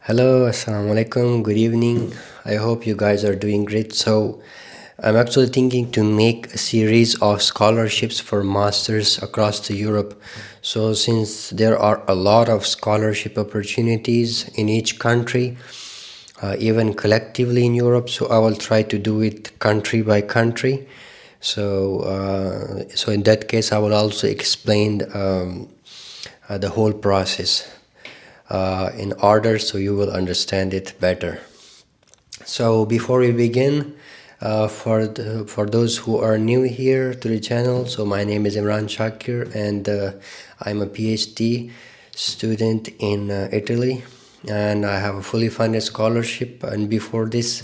Hello, assalamu alaikum, good evening. I hope you guys are doing great. So, I'm actually thinking to make a series of scholarships for masters across the Europe. So, since there are a lot of scholarship opportunities in each country, even collectively in Europe, so I will try to do it country by country. So in that case, I will also explain the whole process in order so you will understand it better. So before we begin, for those who are new here to the channel, so my name is Imran Shakir and I'm a PhD student in Italy, and I have a fully funded scholarship. And before this,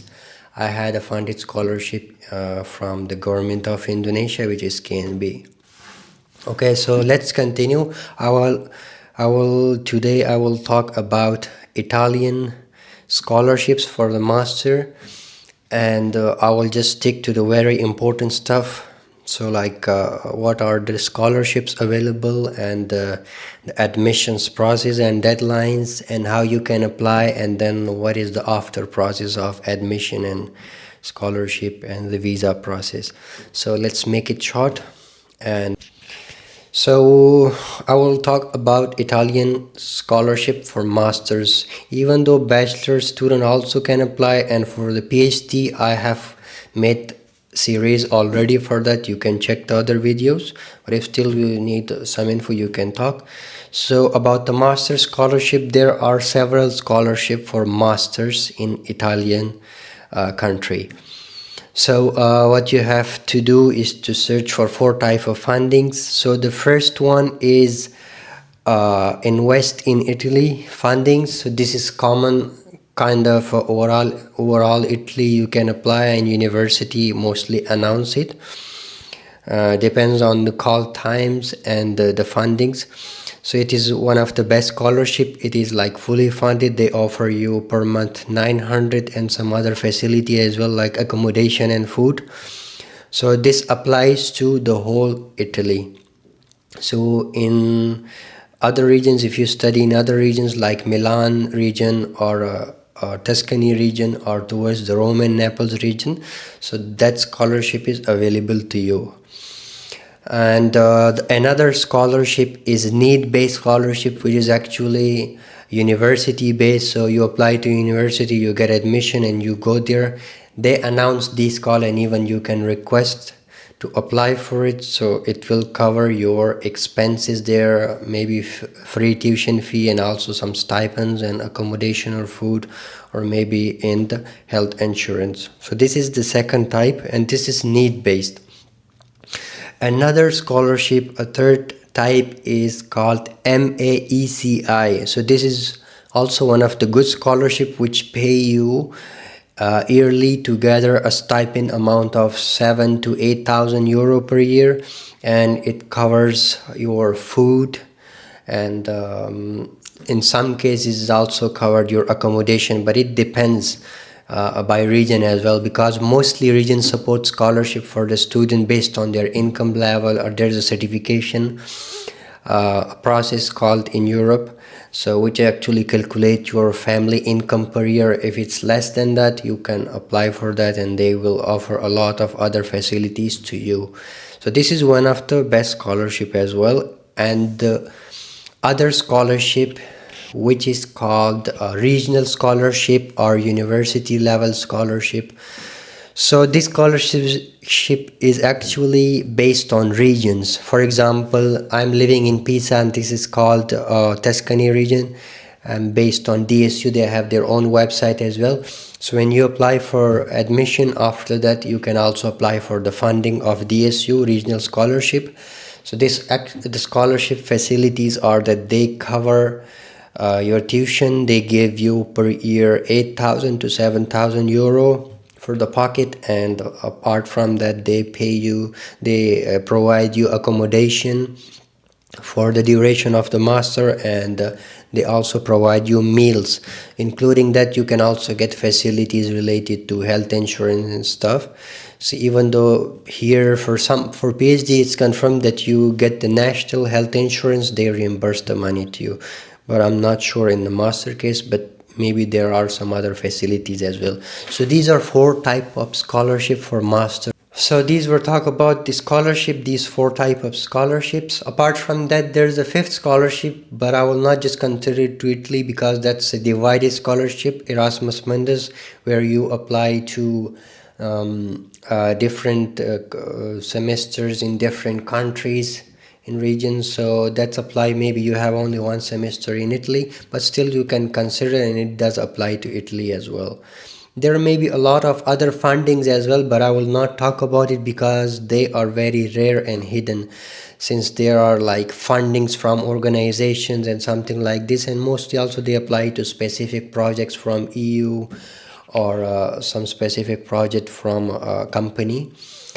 I had a funded scholarship from the government of Indonesia, which is KNB. Okay, so let's continue. Today I will talk about Italian scholarships for the master, and I will just stick to the very important stuff. So like what are the scholarships available, and the admissions process and deadlines, and how you can apply, and then what is the after process of admission and scholarship and the visa process. So let's make it short. And so I will talk about Italian scholarship for masters. Even though bachelor student also can apply, and for the PhD I have made series already for that. You can check the other videos, but if still you need some info, you can talk. So about the master scholarship, there are several scholarship for masters in Italian country. So what you have to do is to search for four types of fundings. So the first one is invest in Italy fundings. So this is common kind of overall Italy. You can apply, and university mostly announce it. Depends on the call times and the fundings. So it is one of the best scholarship. It is like fully funded. They offer you per month 900 and some other facility as well, like accommodation and food. So this applies to the whole Italy. So in other regions, if you study in other regions like Milan region or Tuscany region, or towards the Rome and Naples region, so that scholarship is available to you. And another scholarship is need-based scholarship, which is actually university-based. So you apply to university, you get admission, and you go there. They announce this call, and even you can request to apply for it. So it will cover your expenses there, maybe free tuition fee, and also some stipends and accommodation or food, or maybe in the health insurance. So this is the second type, and this is need-based. Another scholarship, a third type, is called MAECI. So this is also one of the good scholarship which pay you yearly to gather a stipend amount of 7,000 to 8,000 euro per year, and it covers your food, and in some cases it also covered your accommodation, but it depends by region as well, because mostly regions support scholarship for the student based on their income level, or there's a certification process called in Europe, so which actually calculate your family income per year. If it's less than that, you can apply for that, and they will offer a lot of other facilities to you. So this is one of the best scholarship as well. And the other scholarship, which is called regional scholarship or university level scholarship. So this scholarship is actually based on regions. For example, I'm living in Pisa, and this is called Tuscany region, and based on DSU, they have their own website as well. So when you apply for admission, after that you can also apply for the funding of DSU regional scholarship. So the scholarship facilities are that they cover your tuition. They give you per year 8,000 to 7,000 euro for the pocket, and apart from that, they provide you accommodation for the duration of the master, and they also provide you meals. Including that, you can also get facilities related to health insurance and stuff. So even though here for PhD it's confirmed that you get the national health insurance, they reimburse the money to you, but I'm not sure in the master case, but maybe there are some other facilities as well. So these are 4 type of scholarship for master. So these were talk about the scholarship, these 4 type of scholarships. Apart from that, there's a 5th scholarship, but I will not just consider it to Italy because that's a divided scholarship, Erasmus Mundus, where you apply to different semesters in different countries, in regions. So that's apply, maybe you have only 1 semester in Italy, but still you can consider, and it does apply to Italy as well. There may be a lot of other fundings as well, but I will not talk about it because they are very rare and hidden, since there are like fundings from organizations and something like this, and mostly also they apply to specific projects from EU or some specific project from a company.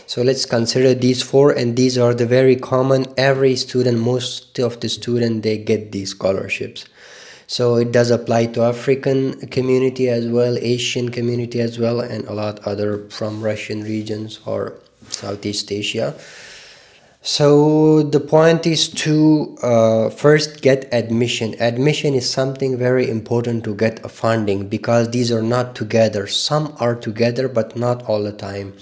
So let's consider these 4, and these are the very common, every student, most of the student, they get these scholarships. So it does apply to African community as well, Asian community as well, and a lot other from Russian regions or Southeast Asia. So the point is to first get admission. Admission is something very important to get a funding, because these are not together. Some are together, but not all the time.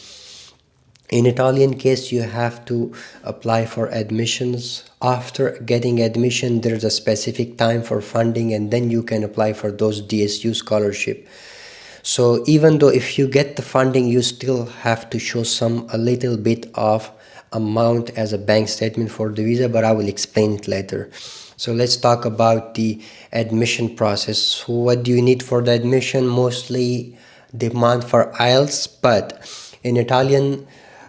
In Italian case, you have to apply for admissions. After getting admission, there's a specific time for funding, and then you can apply for those DSU scholarship. So even though if you get the funding, you still have to show a little bit of amount as a bank statement for the visa, but I will explain it later. So let's talk about the admission process. So what do you need for the admission? Mostly demand for IELTS, but in Italian,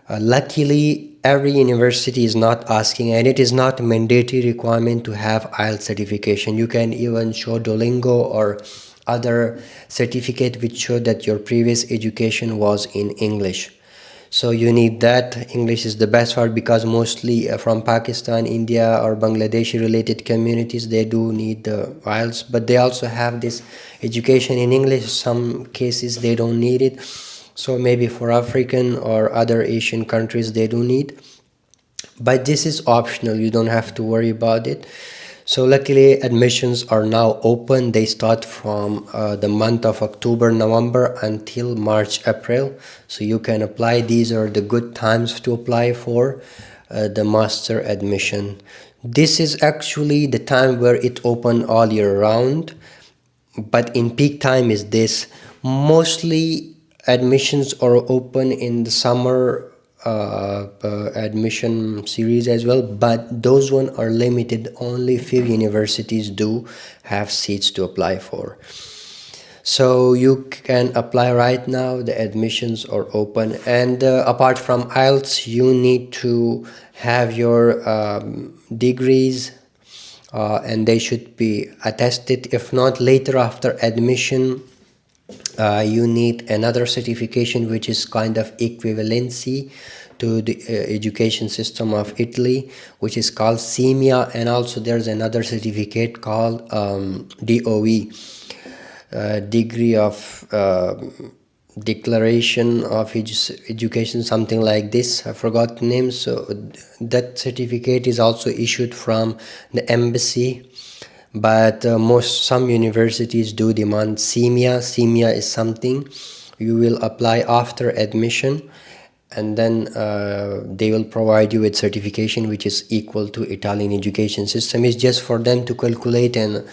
luckily every university is not asking, and it is not a mandatory requirement to have IELTS certification. You can even show Duolingo or other certificate which show that your previous education was in English. So you need that. English is the best part, because mostly from Pakistan, India or Bangladeshi related communities, they do need the IELTS, but they also have this education in English. Some cases they don't need it. So maybe for African or other Asian countries they do need, but this is optional, you don't have to worry about it. So luckily admissions are now open. They start from the month of October, November until March, April. So you can apply. These are the good times to apply for the master admission. This is actually the time where it open all year round, but in peak time is this. Mostly admissions are open in the summer admission series as well, but those one are limited. Only few universities do have seats to apply for. So you can apply right now. The admissions are open, and apart from IELTS, you need to have your degrees, and they should be attested. If not, later after admission, you need another certification which is kind of equivalency to the education system of Italy, which is called CIMIA, and also there's another certificate called DOE, degree of declaration of education, something like this. I forgot the name. So that certificate is also issued from the embassy, but some universities do demand CIMIA. CIMIA is something you will apply after admission, and then they will provide you with certification which is equal to Italian education system. It's just for them to calculate and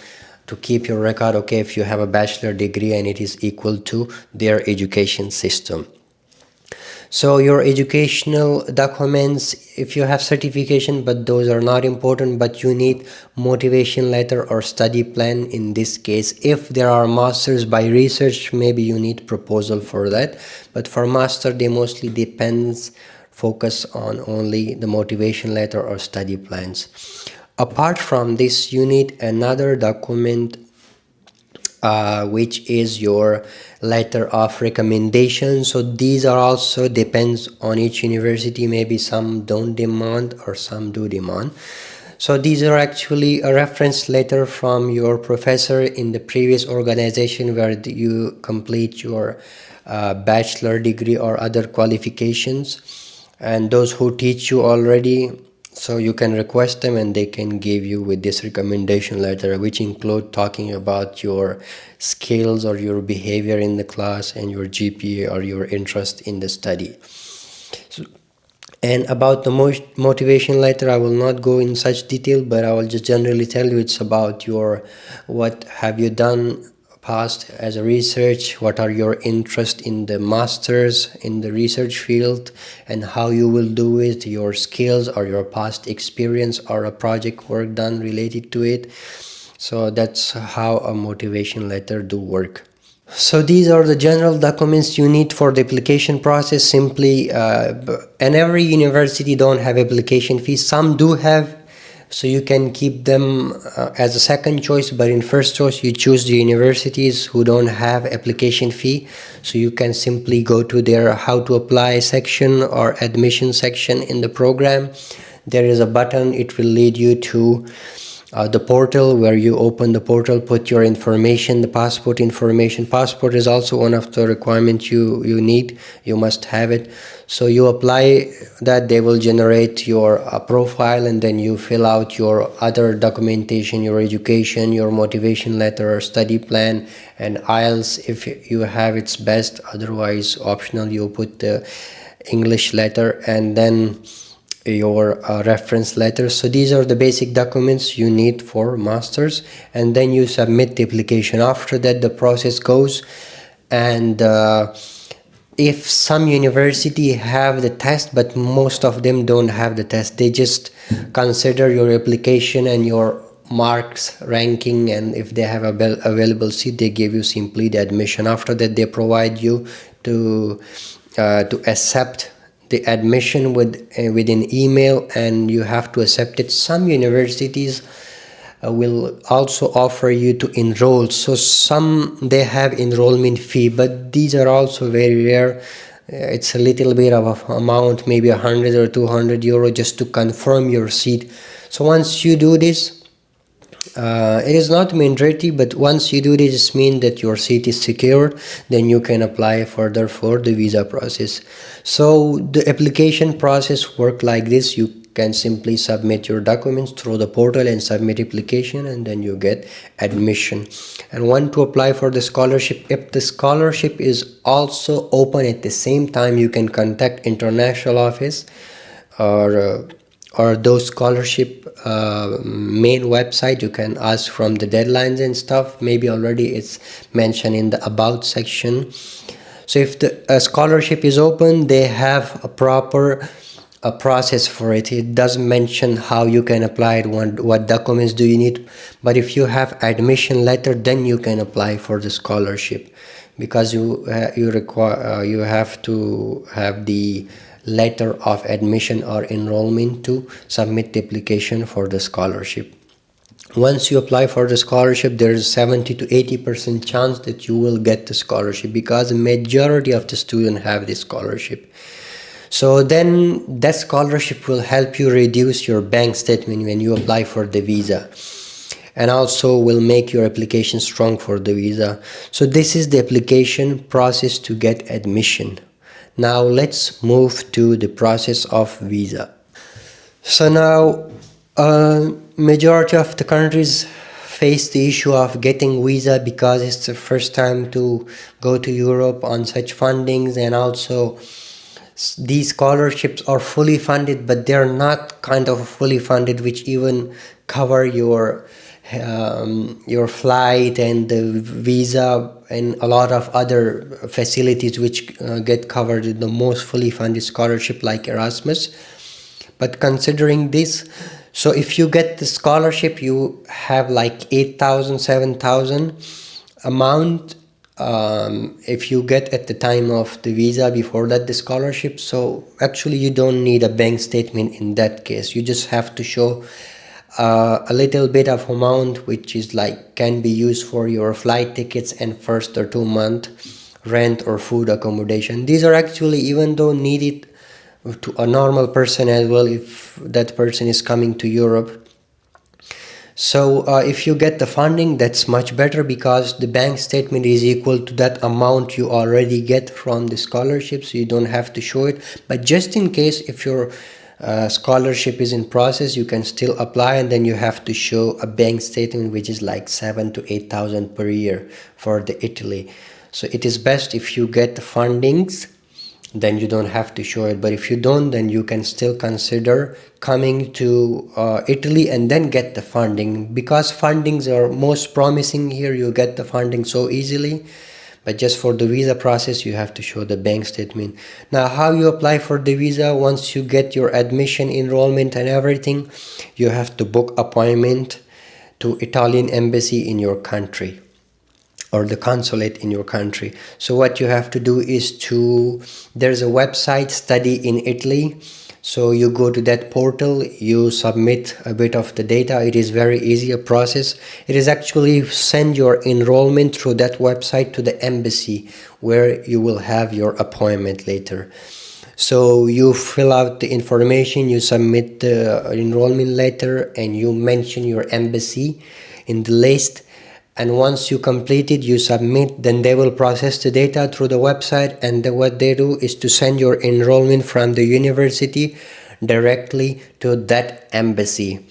to keep your record, okay, if you have a bachelor degree and it is equal to their education system. So your educational documents, if you have certification, but those are not important, but you need motivation letter or study plan in this case. If there are masters by research, maybe you need proposal for that, but for master they mostly focus on only the motivation letter or study plans. Apart from this, you need another document which is your letter of recommendation. So these are also depends on each university. Maybe some don't demand or some do demand. So these are actually a reference letter from your professor in the previous organization where you complete your bachelor degree or other qualifications, and those who teach you already So you can request them and they can give you with this recommendation letter, which include talking about your skills or your behavior in the class and your GPA or your interest in the study. So, and about the motivation letter, I will not go in such detail, but I will just generally tell you it's about your what have you done past as a research, what are your interests in the masters in the research field, and how you will do it, your skills or your past experience or a project work done related to it. So that's how a motivation letter do work. So these are the general documents you need for the application process. Simply, and every university don't have application fees. Some do have, so you can keep them as a second choice. But in first choice, you choose the universities who don't have application fee. So you can simply go to their how to apply section or admission section in the program. There is a button. It will lead you to the portal, where you open the portal, put your information, the passport information. Passport is also one of the requirements you need. You must have it. So you apply that, they will generate your profile, and then you fill out your other documentation, your education, your motivation letter or study plan, and IELTS if you have, it's best. Otherwise optional, you put the English letter, and then your reference letters. So these are the basic documents you need for masters, and then you submit the application. After that, the process goes, and if some university have the test, but most of them don't have the test, they just consider your application and your marks ranking, and if they have a available seat, they give you simply the admission. After that, they provide you to accept the admission with an email, and you have to accept it. Some universities will also offer you to enroll. So some, they have enrollment fee, but these are also very rare. It's a little bit of an amount, maybe 100 or 200 euro, just to confirm your seat. So once you do this, it is not mandatory, but once you do this, means that your seat is secured. Then you can apply further for the visa process. So the application process work like this. You can simply submit your documents through the portal and submit application, and then you get admission. And want to apply for the scholarship, if the scholarship is also open at the same time, you can contact international office or those scholarship main website. You can ask from the deadlines and stuff. Maybe already it's mentioned in the about section. So if the scholarship is open, they have a proper process for it. It doesn't mention how you can apply it, what documents do you need. But if you have admission letter, then you can apply for the scholarship, because you require you have to have the letter of admission or enrollment to submit the application for the scholarship. Once you apply for the scholarship, there is 70 to 80% chance that you will get the scholarship, because the majority of the students have this scholarship. So then that scholarship will help you reduce your bank statement when you apply for the visa, and also will make your application strong for the visa. So this is the application process to get admission. Now let's move to the process of visa. So now majority of the countries face the issue of getting visa, because it's the first time to go to Europe on such fundings, and also these scholarships are fully funded, but they're not kind of fully funded, which even cover your flight and the visa and a lot of other facilities which get covered in the most fully funded scholarship like Erasmus. But considering this, so if you get the scholarship, you have like 8,000, 7,000 amount if you get at the time of the visa, before that the scholarship. So actually you don't need a bank statement in that case. You just have to show a little bit of amount, which is like can be used for your flight tickets and first or 2 month rent or food accommodation. These are actually even though needed to a normal person as well, if that person is coming to Europe. So if you get the funding, that's much better, because the bank statement is equal to that amount you already get from the scholarship, so you don't have to show it. But just in case, if your scholarship is in process, you can still apply, and then you have to show a bank statement which is like 7 to 8,000 per year for the Italy. So it is best if you get the fundings, then you don't have to show it. But if you don't, then you can still consider coming to Italy and then get the funding, because fundings are most promising here. You get the funding so easily, but just for the visa process you have to show the bank statement. Now, how you apply for the visa? Once you get your admission, enrollment and everything, you have to book appointment to Italian embassy in your country or the consulate in your country. So what you have to do is there's a website, Study in Italy. So you go to that portal, you submit a bit of the data. It is very easy a process. It is actually send your enrollment through that website to the embassy where you will have your appointment later. So you fill out the information, you submit the enrollment letter, and you mention your embassy in the list. And once you complete it, you submit, then they will process the data through the website, and what they do is to send your enrollment from the university directly to that embassy.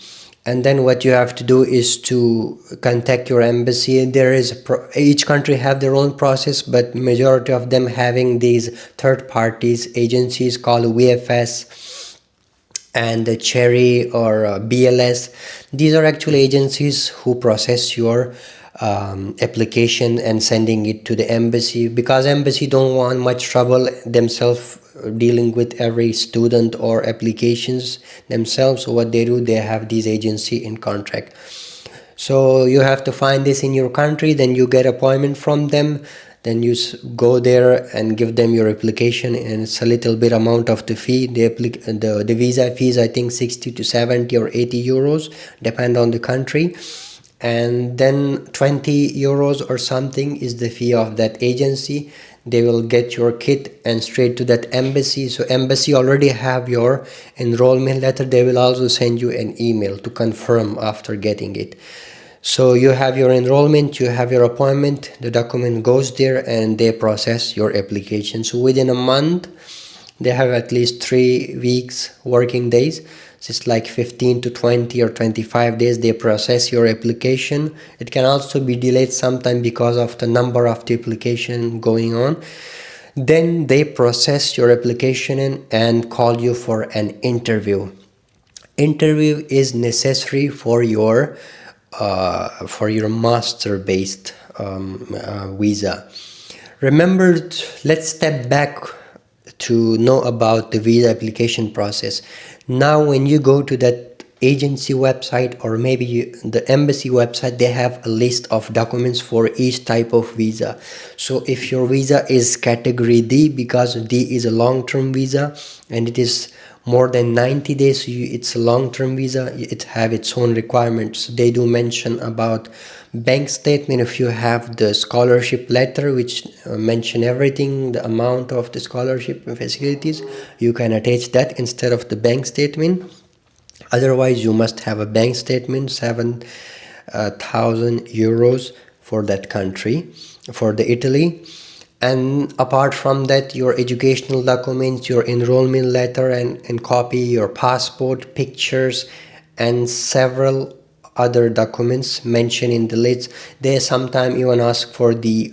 And then what you have to do is to contact your embassy. There is each country have their own process, but majority of them having these third parties agencies called VFS and the Cherry or BLS. These are actually agencies who process your application and sending it to the embassy, because embassy don't want much trouble themselves dealing with every student or applications themselves. So what they do, they have this agency in contract. So you have to find this in your country, then you get appointment from them, then you go there and give them your application, and it's a little bit amount of the fee. The visa fees, I think 60 to 70 or 80 euros, depend on the country. And then 20 euros or something is the fee of that agency. They will get your kit and straight to that embassy. So embassy already have your enrollment letter. They will also send you an email to confirm after getting it. So you have your enrollment, you have your appointment, the document goes there, and they process your application. So within a month, they have at least 3 weeks working days. So it's like 15 to 20 or 25 days they process your application. It can also be delayed sometime because of the number of the application going on. Then they process your application and call you for an interview. Interview is necessary for your master based visa. Remember, let's step back to know about the visa application process. Now when you go to that agency website or maybe the embassy website, they have a list of documents for each type of visa. So if your visa is category D, because D is a long-term visa and it is more than 90 days, so it's a long-term visa, it have its own requirements. They do mention about bank statement. If you have the scholarship letter which mention everything, the amount of the scholarship and facilities, you can attach that instead of the bank statement. Otherwise you must have a bank statement, 7,000 euros for that country, for the Italy. And apart from that, your educational documents, your enrollment letter and copy, your passport, pictures, and several other documents mentioned in the list. They sometimes even ask for the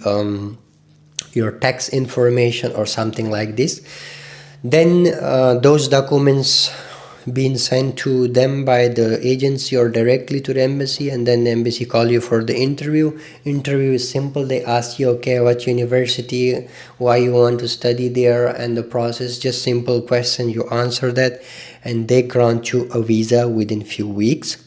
your tax information or something like this. Then those documents being sent to them by the agency or directly to the embassy, and then the embassy call you for the interview. Interview is simple. They ask you, okay, what university, why you want to study there, and the process, just simple question. You answer that and they grant you a visa within few weeks.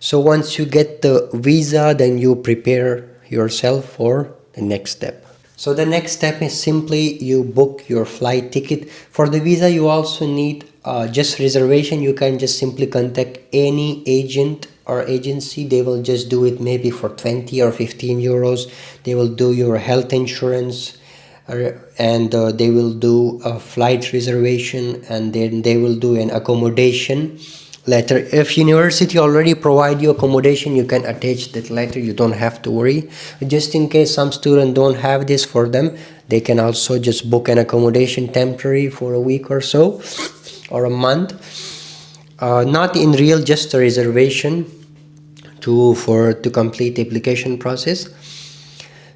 So once you get the visa, then you prepare yourself for the next step. So the next step is simply you book your flight ticket. For the visa, you also need just reservation. You can just simply contact any agent or agency. They will just do it maybe for 20 or 15 euros. They will do your health insurance and they will do a flight reservation, and then they will do an accommodation letter. If university already provide you accommodation, you can attach that letter. You don't have to worry. Just in case some students don't have this for them, they can also just book an accommodation temporary for a week or so. or a month. Not in real, just a reservation to complete the application process.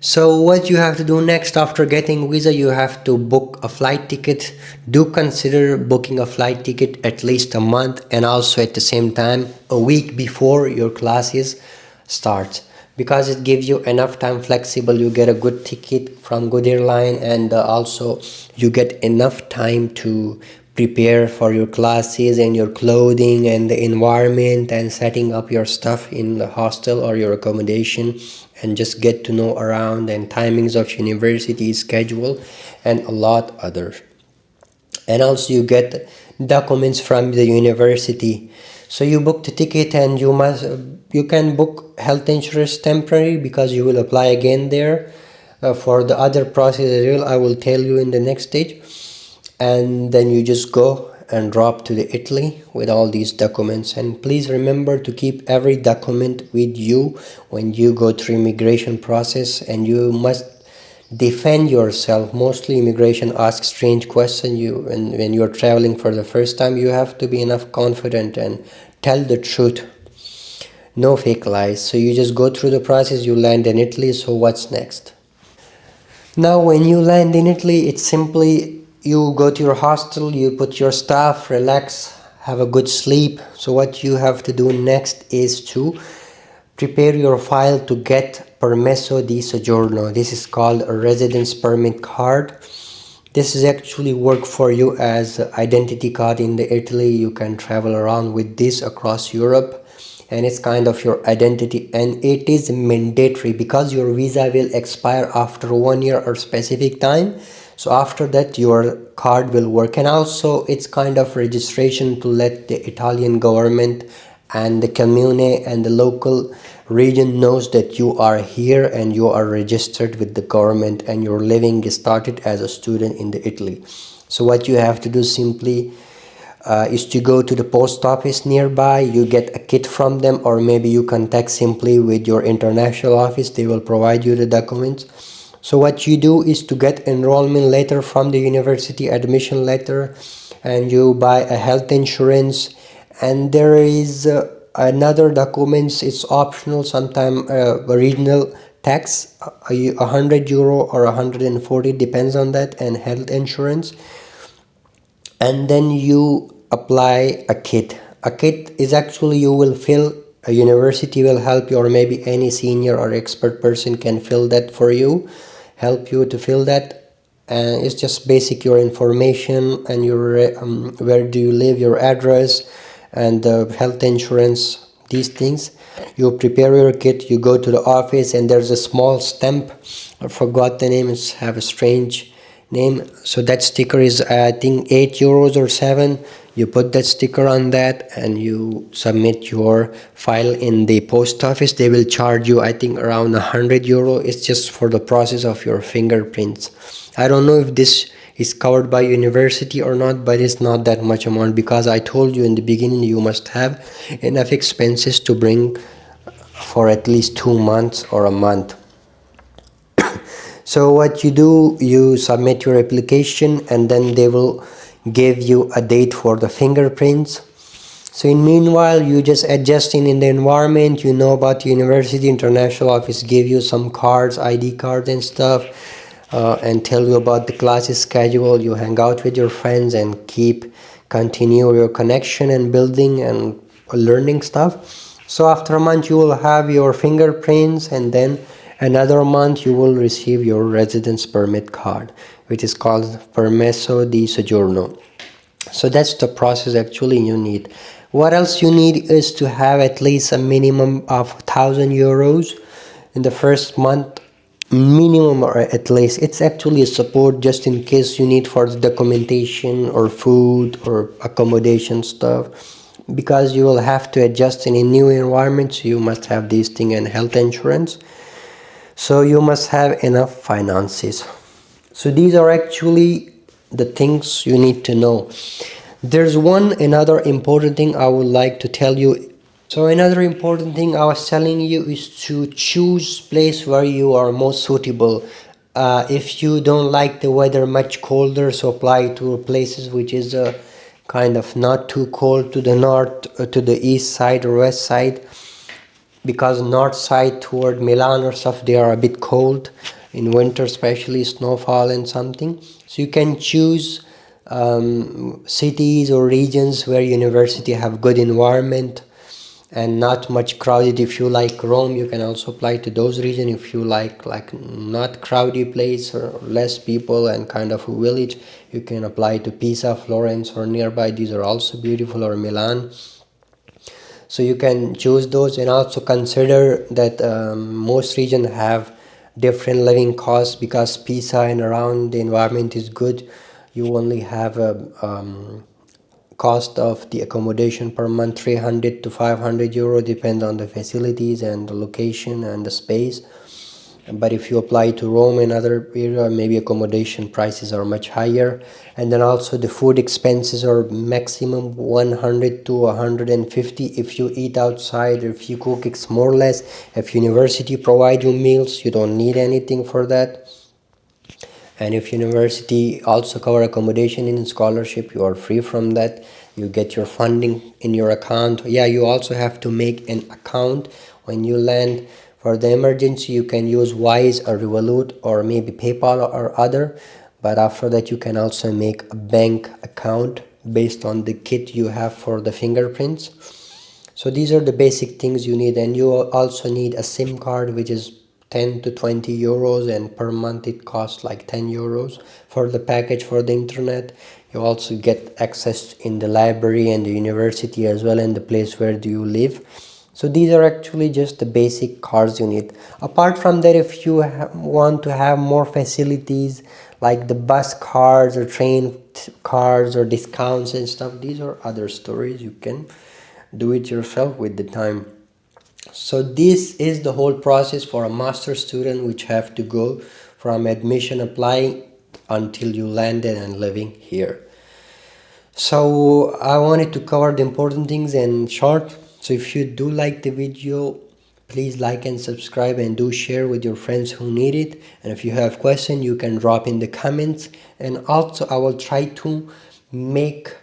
So what you have to do next after getting visa, you have to book a flight ticket. Do consider booking a flight ticket at least a month, and also at the same time a week before your classes start, because it gives you enough time flexible. You get a good ticket from good airline, and also you get enough time to prepare for your classes and your clothing and the environment and setting up your stuff in the hostel or your accommodation, and just get to know around and timings of university schedule and a lot others. And also you get documents from the university. So you book the ticket, and you can book health insurance temporary, because you will apply again there. For the other process as well, I will tell you in the next stage. And then you just go and drop to the Italy with all these documents. And please remember to keep every document with you when you go through immigration process, and you must defend yourself. Mostly immigration asks strange questions. When you're traveling for the first time, you have to be enough confident and tell the truth, no fake lies. So you just go through the process, you land in Italy. So what's next? Now when you land in Italy, it's simply you go to your hostel, you put your stuff, relax, have a good sleep. So what you have to do next is to prepare your file to get permesso di soggiorno. This is called a residence permit card. This is actually work for you as identity card in the Italy. You can travel around with this across Europe, and it's kind of your identity, and it is mandatory because your visa will expire after 1 year or specific time. So after that your card will work. And also it's kind of registration to let the Italian government and the commune and the local region knows that you are here and you are registered with the government and your living started as a student in the Italy. So what you have to do simply is to go to the post office nearby. You get a kit from them, or maybe you contact simply with your international office. They will provide you the documents. So what you do is to get enrollment letter from the university, admission letter, and you buy a health insurance. And there is another documents, it's optional, sometime regional tax, €100 or 140, depends on that, and health insurance. And then you apply a kit. A kit is actually you will fill, a university will help you, or maybe any senior or expert person can fill that for you, help you to fill that. And it's just basic your information and your where do you live, your address, and the health insurance, these things. You prepare your kit, you go to the office, and there's a small stamp, I forgot the name, it's have a strange name. So that sticker is I think €8 or 7. You put that sticker on that and you submit your file in the post office. They will charge you I think around €100. It's just for the process of your fingerprints. I don't know if this is covered by university or not, but it's not that much amount, because I told you in the beginning you must have enough expenses to bring for at least 2 months or a month. So what you do, you submit your application, and then they will give you a date for the fingerprints. So in meanwhile, you just adjusting in the environment. You know about the university, international office give you some cards, ID cards and stuff, and tell you about the classes schedule. You hang out with your friends and continue your connection and building and learning stuff. So after a month you will have your fingerprints, and then another month you will receive your residence permit card, which is called permesso di soggiorno. So that's the process actually you need. What else you need is to have at least a minimum of €1,000 in the first month, minimum, or at least. It's actually a support just in case you need for the documentation or food or accommodation stuff, because you will have to adjust in a new environment. So you must have these things, and health insurance. So you must have enough finances. So these are actually the things you need to know. There's another important thing I would like to tell you. So another important thing I was telling you is to choose place where you are most suitable. If you don't like the weather much colder, so apply to places which is kind of not too cold to the north, to the east side or west side, because north side toward Milan or stuff, they are a bit cold in winter, especially snowfall and something. So you can choose cities or regions where university have good environment and not much crowded. If you like Rome, you can also apply to those regions. If you like not crowded place or less people and kind of a village, you can apply to Pisa, Florence, or nearby. These are also beautiful, or Milan. So you can choose those, and also consider that most regions have different living costs, because Pisa and around the environment is good. You only have a cost of the accommodation per month 300 to 500 euro, depend on the facilities and the location and the space. But if you apply to Rome and other area, maybe accommodation prices are much higher. And then also the food expenses are maximum 100 to 150 if you eat outside, or if you cook, it's more or less. If university provide you meals, you don't need anything for that. And if university also cover accommodation in scholarship, you are free from that. You get your funding in your account. Yeah, you also have to make an account when you land. For the emergency, you can use Wise or Revolut or maybe PayPal or other. But after that, you can also make a bank account based on the kit you have for the fingerprints. So these are the basic things you need. And you also need a SIM card, which is 10 to 20 euros, and per month it costs like 10 euros for the package for the internet. You also get access in the library and the university as well, in the place where do you live. So these are actually just the basic cards you need. Apart from that, if you want to have more facilities like the bus cards or train cards or discounts and stuff, these are other stories. You can do it yourself with the time. So this is the whole process for a master student, which have to go from admission applying until you landed and living here. So I wanted to cover the important things in short. So if you do like the video, please like and subscribe, and do share with your friends who need it. And if you have questions, you can drop in the comments. And also I will try to make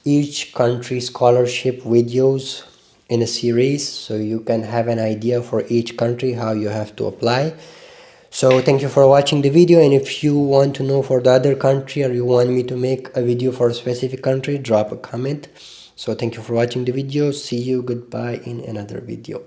each country scholarship videos in a series, so you can have an idea for each country how you have to apply. So thank you for watching the video, and if you want to know for the other country, or you want me to make a video for a specific country, drop a comment. So thank you for watching the video. See you, goodbye in another video.